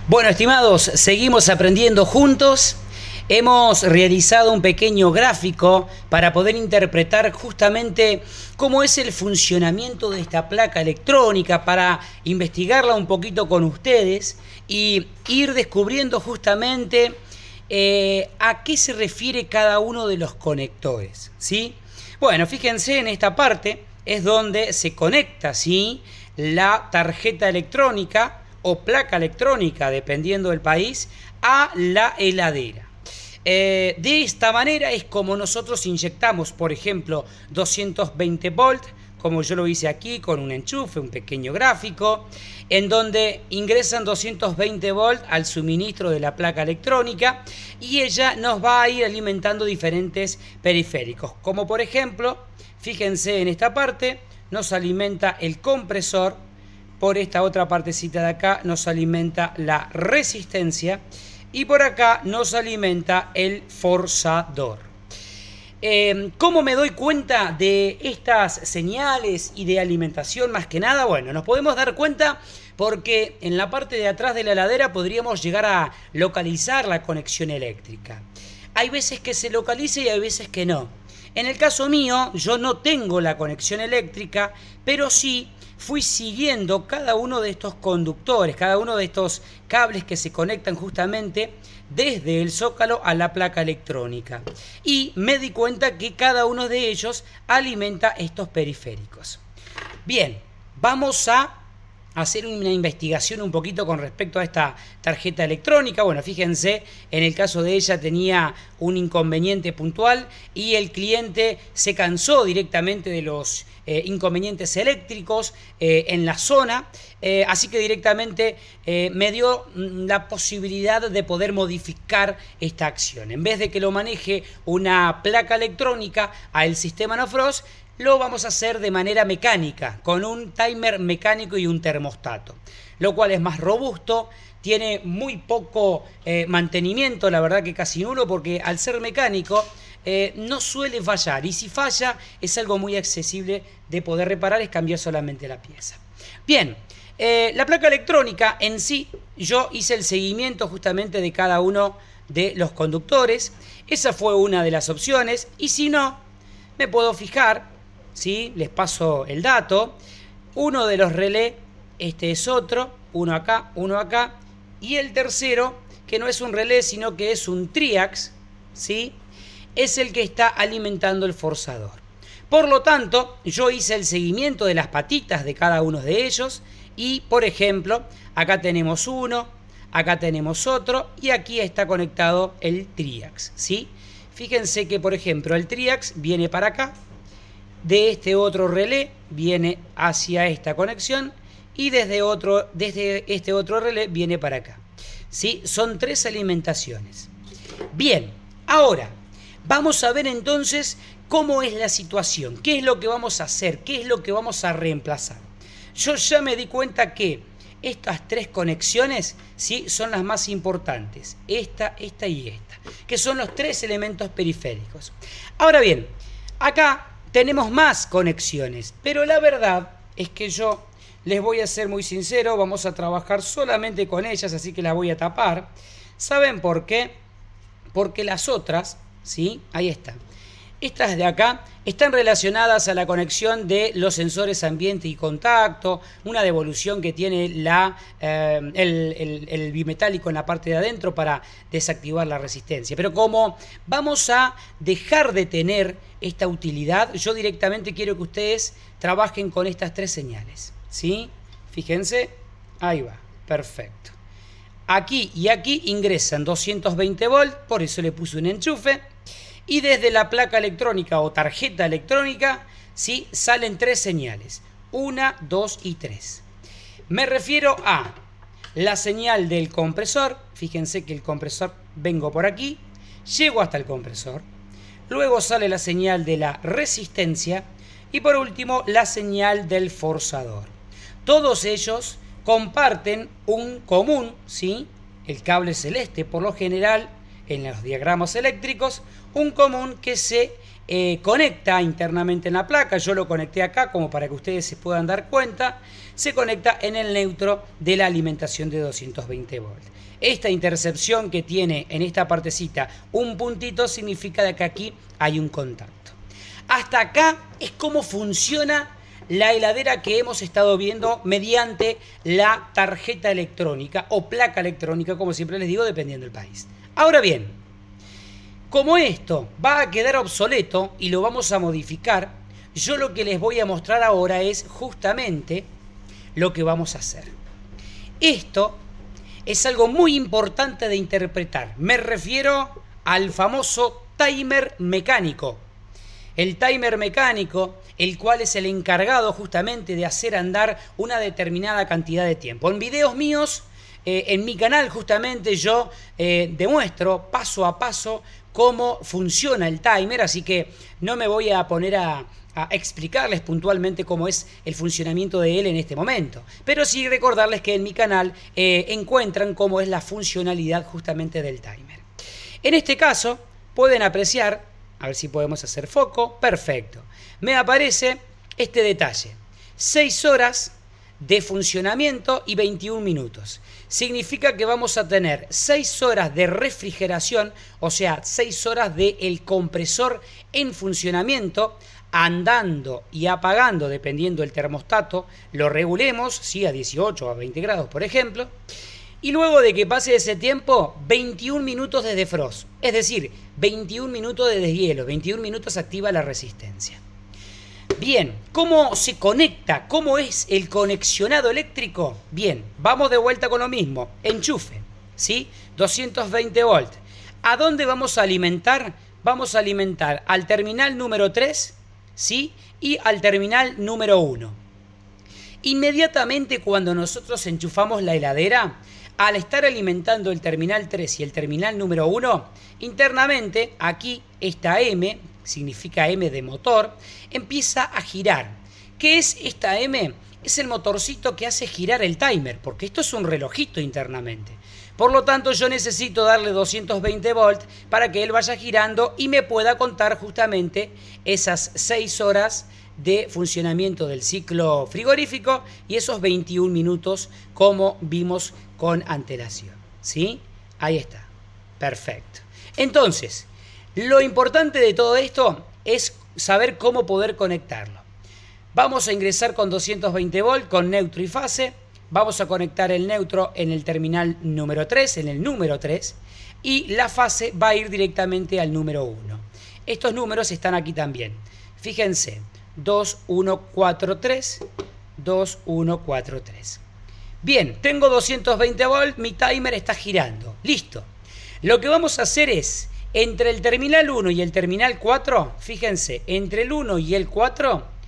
Bueno, estimados, seguimos aprendiendo juntos. Hemos realizado un pequeño gráfico para poder interpretar justamente cómo es el funcionamiento de esta placa electrónica, para investigarla un poquito con ustedes y ir descubriendo justamente a qué se refiere cada uno de los conectores, ¿sí? Bueno, fíjense, en esta parte es donde se conecta, ¿sí?, la tarjeta electrónica o placa electrónica, dependiendo del país, a la heladera. De esta manera es como nosotros inyectamos, por ejemplo, 220 volt, como yo lo hice aquí con un enchufe, un pequeño gráfico, en donde ingresan 220 volt al suministro de la placa electrónica y ella nos va a ir alimentando diferentes periféricos, como por ejemplo, fíjense en esta parte, nos alimenta el compresor. Por esta otra partecita de acá nos alimenta la resistencia y por acá nos alimenta el forzador. ¿Cómo me doy cuenta de estas señales y de alimentación más que nada? Bueno, nos podemos dar cuenta porque en la parte de atrás de la heladera podríamos llegar a localizar la conexión eléctrica. Hay veces que se localiza y hay veces que no. En el caso mío, yo no tengo la conexión eléctrica, pero sí fui siguiendo cada uno de estos conductores, cada uno de estos cables que se conectan justamente desde el zócalo a la placa electrónica. Y me di cuenta que cada uno de ellos alimenta estos periféricos. Bien, vamos a hacer una investigación un poquito con respecto a esta tarjeta electrónica. Bueno, fíjense, en el caso de ella tenía un inconveniente puntual y el cliente se cansó directamente de los inconvenientes eléctricos en la zona, así que directamente me dio la posibilidad de poder modificar esta acción. En vez de que lo maneje una placa electrónica al sistema No Frost, lo vamos a hacer de manera mecánica, con un timer mecánico y un termostato, lo cual es más robusto, tiene muy poco mantenimiento, la verdad que casi nulo, porque al ser mecánico no suele fallar, y si falla es algo muy accesible de poder reparar, es cambiar solamente la pieza. Bien, la placa electrónica en sí, yo hice el seguimiento justamente de cada uno de los conductores, esa fue una de las opciones, y si no, me puedo fijar, ¿sí? Les paso el dato. Uno de los relés, este es otro, uno acá, y el tercero, que no es un relé, sino que es un triax, ¿sí?, es el que está alimentando el forzador. Por lo tanto, yo hice el seguimiento de las patitas de cada uno de ellos y, por ejemplo, acá tenemos uno, acá tenemos otro y aquí está conectado el triax, ¿sí? Fíjense que, por ejemplo, el triax viene para acá, de este otro relé viene hacia esta conexión y desde este otro relé viene para acá, ¿sí? Son tres alimentaciones. Bien, ahora vamos a ver entonces cómo es la situación, qué es lo que vamos a hacer, qué es lo que vamos a reemplazar. Yo ya me di cuenta que estas tres conexiones, ¿sí?, son las más importantes, esta y esta, que son los tres elementos periféricos. Ahora bien, acá tenemos más conexiones, pero la verdad es que yo les voy a ser muy sincero, vamos a trabajar solamente con ellas, así que las voy a tapar. ¿Saben por qué? Porque las otras, ¿sí?, ahí están. Estas de acá están relacionadas a la conexión de los sensores ambiente y contacto, una devolución que tiene el bimetálico en la parte de adentro para desactivar la resistencia. Pero como vamos a dejar de tener esta utilidad, yo directamente quiero que ustedes trabajen con estas tres señales, ¿sí? Fíjense, ahí va, perfecto. Aquí y aquí ingresan 220 volt, por eso le puse un enchufe. Y desde la placa electrónica o tarjeta electrónica, ¿sí?, salen tres señales. 1, 2 y 3. Me refiero a la señal del compresor. Fíjense que el compresor, vengo por aquí, llego hasta el compresor. Luego sale la señal de la resistencia. Y por último, la señal del forzador. Todos ellos comparten un común, ¿sí? El cable celeste, por lo general, en los diagramas eléctricos, un común que se conecta internamente en la placa. Yo lo conecté acá como para que ustedes se puedan dar cuenta. Se conecta en el neutro de la alimentación de 220 volts. Esta intercepción que tiene en esta partecita un puntito significa que aquí hay un contacto. Hasta acá es cómo funciona la heladera que hemos estado viendo mediante la tarjeta electrónica o placa electrónica, como siempre les digo, dependiendo del país. Ahora bien, como esto va a quedar obsoleto y lo vamos a modificar, yo lo que les voy a mostrar ahora es justamente lo que vamos a hacer. Esto es algo muy importante de interpretar. Me refiero al famoso timer mecánico. El timer mecánico, el cual es el encargado justamente de hacer andar una determinada cantidad de tiempo. En videos míos, en mi canal justamente yo demuestro paso a paso cómo funciona el timer, así que no me voy a poner a explicarles puntualmente cómo es el funcionamiento de él en este momento, pero sí recordarles que en mi canal encuentran cómo es la funcionalidad justamente del timer. En este caso pueden apreciar, a ver si podemos hacer foco, perfecto, me aparece este detalle, 6 horas de funcionamiento y 21 minutos. Significa que vamos a tener 6 horas de refrigeración, o sea, 6 horas del compresor en funcionamiento, andando y apagando dependiendo del termostato, lo regulemos, ¿sí? A 18 o a 20 grados, por ejemplo, y luego de que pase ese tiempo, 21 minutos de defrost, es decir, 21 minutos de deshielo, 21 minutos activa la resistencia. Bien, ¿cómo se conecta? ¿Cómo es el conexionado eléctrico? Bien, vamos de vuelta con lo mismo, enchufe, ¿sí? 220 volts. ¿A dónde vamos a alimentar? Vamos a alimentar al terminal número 3, ¿sí? Y al terminal número 1. Inmediatamente cuando nosotros enchufamos la heladera, al estar alimentando el terminal 3 y el terminal número 1, internamente aquí esta M, significa M de motor, empieza a girar. ¿Qué es esta M? Es el motorcito que hace girar el timer, porque esto es un relojito internamente. Por lo tanto, yo necesito darle 220 volts para que él vaya girando y me pueda contar justamente esas 6 horas de funcionamiento del ciclo frigorífico y esos 21 minutos como vimos con antelación. ¿Sí? Ahí está. Perfecto. Entonces, lo importante de todo esto es saber cómo poder conectarlo. Vamos a ingresar con 220 volts con neutro y fase. Vamos a conectar el neutro en el terminal número 3, en el número 3, y la fase va a ir directamente al número 1. Estos números están aquí también. Fíjense, 2143, 2143. Bien, tengo 220 volts, mi timer está girando. Listo. Lo que vamos a hacer es, entre el terminal 1 y el terminal 4, fíjense, entre el 1 y el 4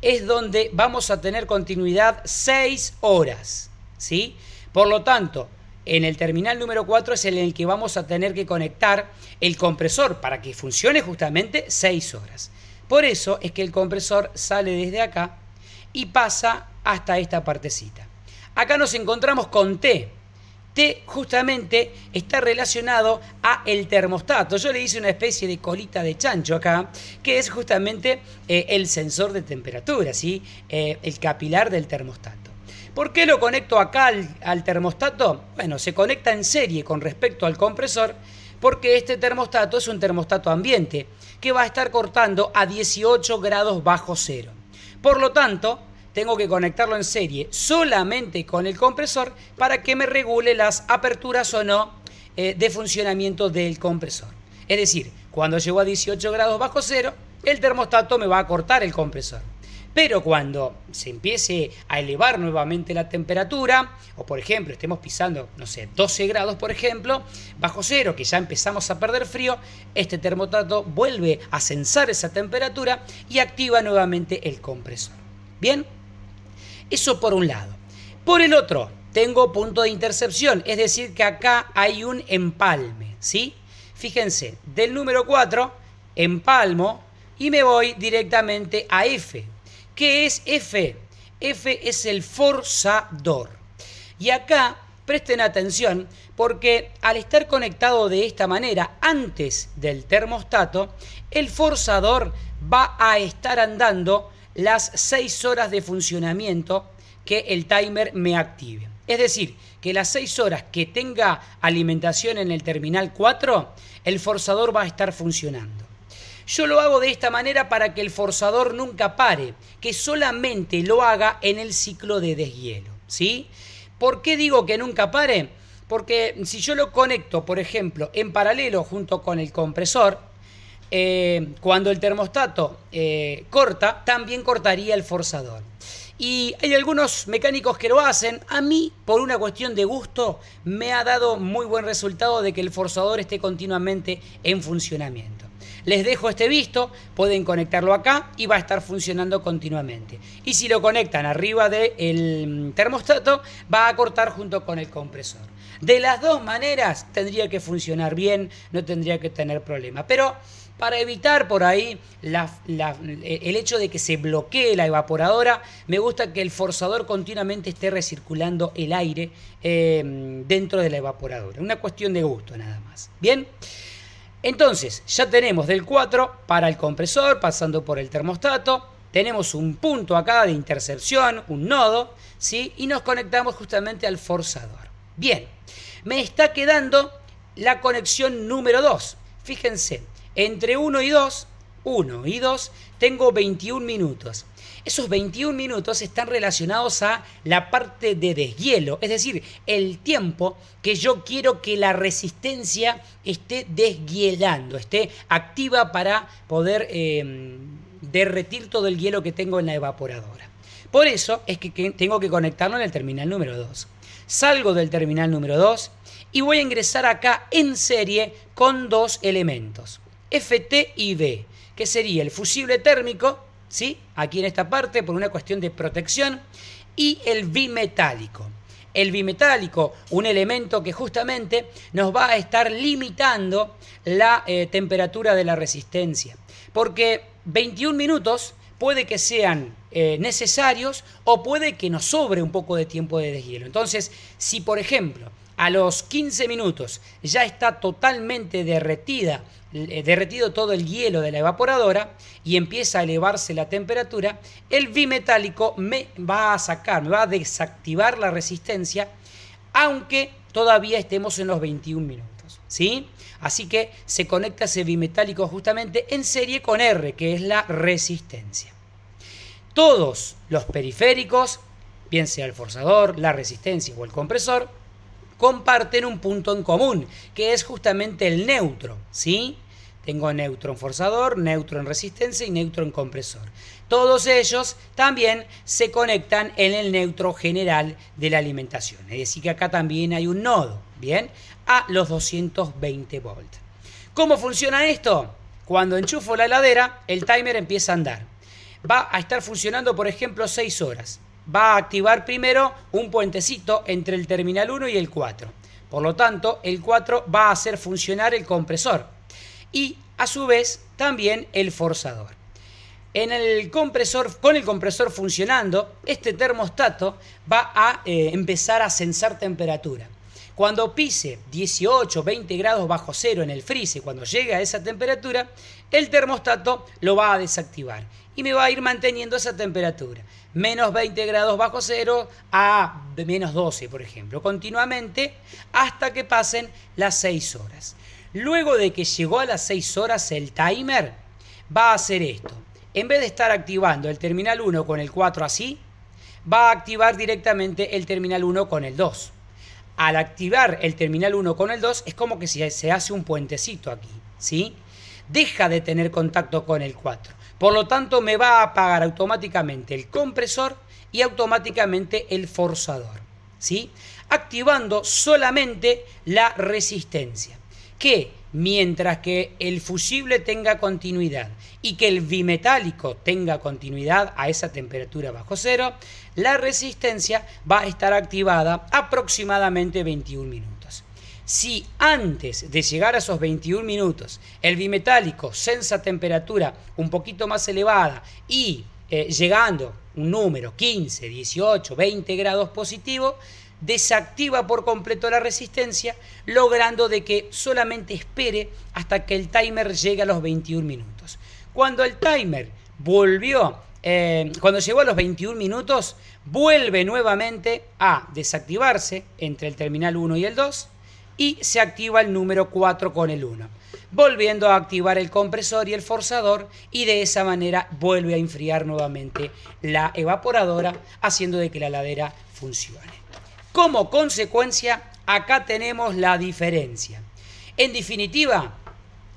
es donde vamos a tener continuidad 6 horas, ¿sí? Por lo tanto, en el terminal número 4 es en el que vamos a tener que conectar el compresor para que funcione justamente 6 horas. Por eso es que el compresor sale desde acá y pasa hasta esta partecita. Acá nos encontramos con T. T justamente está relacionado a el termostato. Yo le hice una especie de colita de chancho acá, que es justamente el sensor de temperatura, ¿sí? El capilar del termostato. ¿Por qué lo conecto acá al termostato? Bueno, se conecta en serie con respecto al compresor, porque este termostato es un termostato ambiente que va a estar cortando a 18 grados bajo cero. Por lo tanto, tengo que conectarlo en serie solamente con el compresor para que me regule las aperturas o no de funcionamiento del compresor. Es decir, cuando llego a 18 grados bajo cero, el termostato me va a cortar el compresor. Pero cuando se empiece a elevar nuevamente la temperatura, o por ejemplo estemos pisando, no sé, 12 grados por ejemplo, bajo cero, que ya empezamos a perder frío, este termostato vuelve a censar esa temperatura y activa nuevamente el compresor. ¿Bien? Eso por un lado. Por el otro, tengo punto de intercepción, es decir que acá hay un empalme, ¿sí? Fíjense, del número 4 empalmo y me voy directamente a F. ¿Qué es F? F es el forzador. Y acá presten atención Porque al estar conectado de esta manera antes del termostato, el forzador va a estar andando las 6 horas de funcionamiento que el timer me active. Es decir, que las 6 horas que tenga alimentación en el terminal 4, el forzador va a estar funcionando. Yo lo hago de esta manera para que el forzador nunca pare, que solamente lo haga en el ciclo de deshielo, ¿sí? ¿Por qué digo que nunca pare? Porque si yo lo conecto, por ejemplo, en paralelo junto con el compresor, cuando el termostato corta, también cortaría el forzador. Y hay algunos mecánicos que lo hacen. A mí, por una cuestión de gusto, me ha dado muy buen resultado de que el forzador esté continuamente en funcionamiento. Les dejo este visto, pueden conectarlo acá y va a estar funcionando continuamente. Y si lo conectan arriba del termostato, va a cortar junto con el compresor. De las dos maneras tendría que funcionar bien, no tendría que tener problema. Pero para evitar por ahí el hecho de que se bloquee la evaporadora, me gusta que el forzador continuamente esté recirculando el aire dentro de la evaporadora. Una cuestión de gusto nada más. Bien. Entonces, ya tenemos del 4 para el compresor, pasando por el termostato. Tenemos un punto acá de intercepción, un nodo, ¿sí? Y nos conectamos justamente al forzador. Bien, me está quedando la conexión número 2. Fíjense, entre 1 y 2, tengo 21 minutos. Esos 21 minutos están relacionados a la parte de deshielo, es decir, el tiempo que yo quiero que la resistencia esté deshielando, esté activa para poder derretir todo el hielo que tengo en la evaporadora. Por eso es que tengo que conectarlo en el terminal número 2. Salgo del terminal número 2 y voy a ingresar acá en serie con dos elementos, FT y B, que sería el fusible térmico, ¿sí? Aquí en esta parte por una cuestión de protección, y el bimetálico. El bimetálico, un elemento que justamente nos va a estar limitando la temperatura de la resistencia, porque 21 minutos puede que sean necesarios o puede que nos sobre un poco de tiempo de deshielo. Entonces, si por ejemplo a los 15 minutos ya está totalmente derretido todo el hielo de la evaporadora y empieza a elevarse la temperatura, el bimetálico me va a desactivar la resistencia, aunque todavía estemos en los 21 minutos, ¿sí? Así que se conecta ese bimetálico justamente en serie con R, que es la resistencia. Todos los periféricos, bien sea el forzador, la resistencia o el compresor, comparten un punto en común, que es justamente el neutro, ¿sí? Tengo neutro en forzador, neutro en resistencia y neutro en compresor. Todos ellos también se conectan en el neutro general de la alimentación. Es decir, que acá también hay un nodo, ¿bien? A los 220 volts. ¿Cómo funciona esto? Cuando enchufo la heladera, el timer empieza a andar. Va a estar funcionando, por ejemplo, 6 horas. Va a activar primero un puentecito entre el terminal 1 y el 4. Por lo tanto, el 4 va a hacer funcionar el compresor y a su vez también el forzador. Con el compresor funcionando, este termostato va a empezar a censar temperatura. Cuando pise 18, 20 grados bajo cero en el freezer, cuando llegue a esa temperatura, el termostato lo va a desactivar y me va a ir manteniendo esa temperatura. Menos 20 grados bajo cero a menos 12, por ejemplo, continuamente hasta que pasen las 6 horas. Luego de que llegó a las 6 horas, el timer va a hacer esto. En vez de estar activando el terminal 1 con el 4 así, va a activar directamente el terminal 1 con el 2. Al activar el terminal 1 con el 2 es como que se hace un puentecito aquí, ¿sí? Deja de tener contacto con el 4. Por lo tanto, me va a apagar automáticamente el compresor y automáticamente el forzador, ¿sí? Activando solamente la resistencia, que mientras que el fusible tenga continuidad y que el bimetálico tenga continuidad a esa temperatura bajo cero, la resistencia va a estar activada aproximadamente 21 minutos. Si antes de llegar a esos 21 minutos el bimetálico sensa temperatura un poquito más elevada y llegando un número 15, 18, 20 grados positivo, desactiva por completo la resistencia, logrando de que solamente espere hasta que el timer llegue a los 21 minutos. Cuando el timer cuando llegó a los 21 minutos, vuelve nuevamente a desactivarse entre el terminal 1 y el 2 y se activa el número 4 con el 1, volviendo a activar el compresor y el forzador, y de esa manera vuelve a enfriar nuevamente la evaporadora, haciendo de que la heladera funcione. Como consecuencia, acá tenemos la diferencia. En definitiva,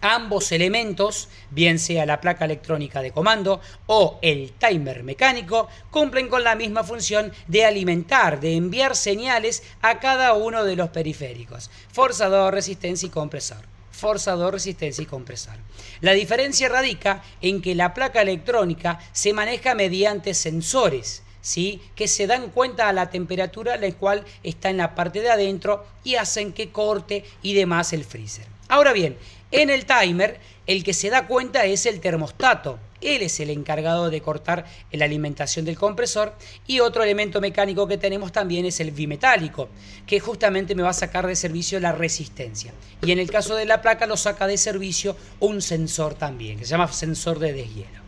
ambos elementos, bien sea la placa electrónica de comando o el timer mecánico, cumplen con la misma función de alimentar, de enviar señales a cada uno de los periféricos: forzador, resistencia y compresor. Forzador, resistencia y compresor. La diferencia radica en que la placa electrónica se maneja mediante sensores, ¿sí?, que se dan cuenta a la temperatura la cual está en la parte de adentro y hacen que corte y demás el freezer. Ahora bien, en el timer, el que se da cuenta es el termostato. Él es el encargado de cortar la alimentación del compresor, y otro elemento mecánico que tenemos también es el bimetálico, que justamente me va a sacar de servicio la resistencia. Y en el caso de la placa lo saca de servicio un sensor también, que se llama sensor de deshielo.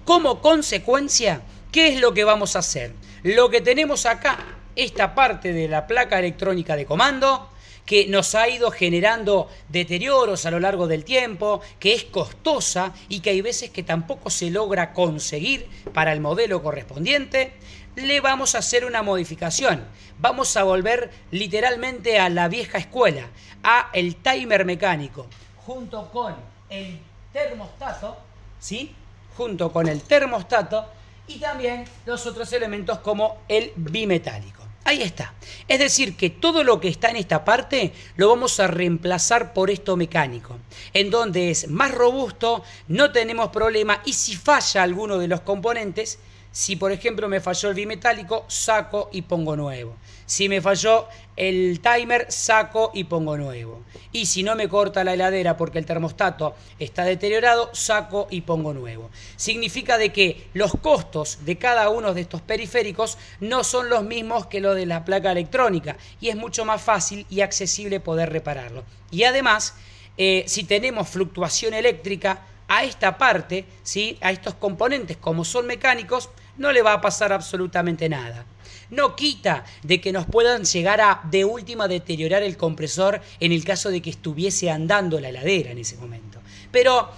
Como consecuencia, ¿qué es lo que vamos a hacer? Lo que tenemos acá, esta parte de la placa electrónica de comando, que nos ha ido generando deterioros a lo largo del tiempo, que es costosa y que hay veces que tampoco se logra conseguir para el modelo correspondiente, le vamos a hacer una modificación. Vamos a volver literalmente a la vieja escuela, a el timer mecánico, junto con el termostato, ¿sí? Junto con el termostato y también los otros elementos como el bimetálico. Ahí está. Es decir, que todo lo que está en esta parte lo vamos a reemplazar por esto mecánico, en donde es más robusto, no tenemos problema, y si falla alguno de los componentes, si por ejemplo me falló el bimetálico, saco y pongo nuevo. Si me falló el timer, saco y pongo nuevo. Y si no me corta la heladera porque el termostato está deteriorado, saco y pongo nuevo. Significa de que los costos de cada uno de estos periféricos no son los mismos que los de la placa electrónica, y es mucho más fácil y accesible poder repararlo. Y además, si tenemos fluctuación eléctrica, a esta parte, ¿sí?, a estos componentes, como son mecánicos, no le va a pasar absolutamente nada. No quita de que nos puedan llegar a, de última, deteriorar el compresor en el caso de que estuviese andando la heladera en ese momento. Pero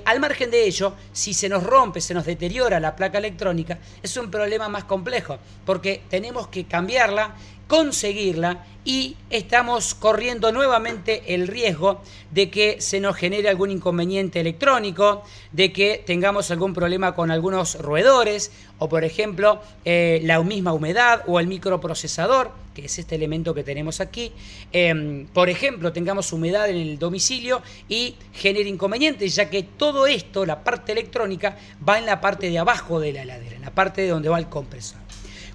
al margen de ello, si se nos rompe, se nos deteriora la placa electrónica, es un problema más complejo, porque tenemos que cambiarla, conseguirla, y estamos corriendo nuevamente el riesgo de que se nos genere algún inconveniente electrónico, de que tengamos algún problema con algunos roedores, o por ejemplo la misma humedad o el microprocesador, que es este elemento que tenemos aquí. Por ejemplo, tengamos humedad en el domicilio y genere inconvenientes, ya que todo esto, la parte electrónica, va en la parte de abajo de la heladera, en la parte de donde va el compresor.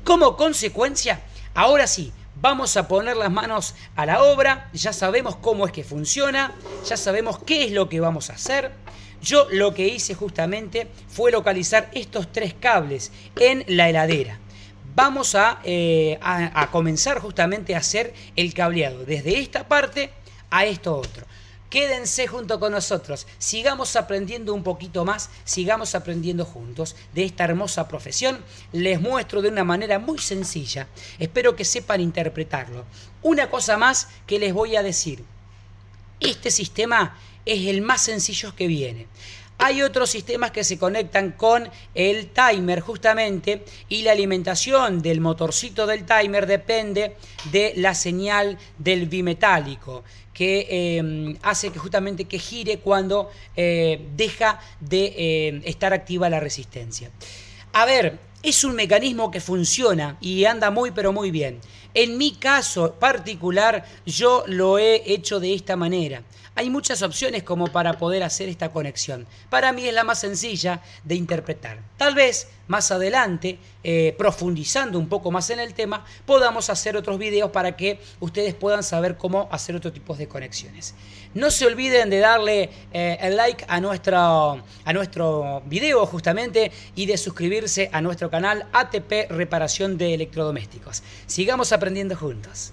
Como consecuencia, ahora sí, vamos a poner las manos a la obra. Ya sabemos cómo es que funciona, ya sabemos qué es lo que vamos a hacer. Yo lo que hice justamente fue localizar estos tres cables en la heladera. Vamos a comenzar justamente a hacer el cableado desde esta parte a esto otro. Quédense junto con nosotros, sigamos aprendiendo un poquito más, sigamos aprendiendo juntos de esta hermosa profesión. Les muestro de una manera muy sencilla, espero que sepan interpretarlo. Una cosa más que les voy a decir: este sistema es el más sencillo que viene. Hay otros sistemas que se conectan con el timer justamente, y la alimentación del motorcito del timer depende de la señal del bimetálico, que hace que justamente que gire cuando deja de estar activa la resistencia. A ver, es un mecanismo que funciona y anda muy pero muy bien. En mi caso particular, yo lo he hecho de esta manera. Hay muchas opciones como para poder hacer esta conexión. Para mí es la más sencilla de interpretar. Tal vez más adelante, profundizando un poco más en el tema, podamos hacer otros videos para que ustedes puedan saber cómo hacer otro tipo de conexiones. No se olviden de darle el like a nuestro video justamente y de suscribirse a nuestro canal ATP Reparación de Electrodomésticos. Sigamos aprendiendo juntos.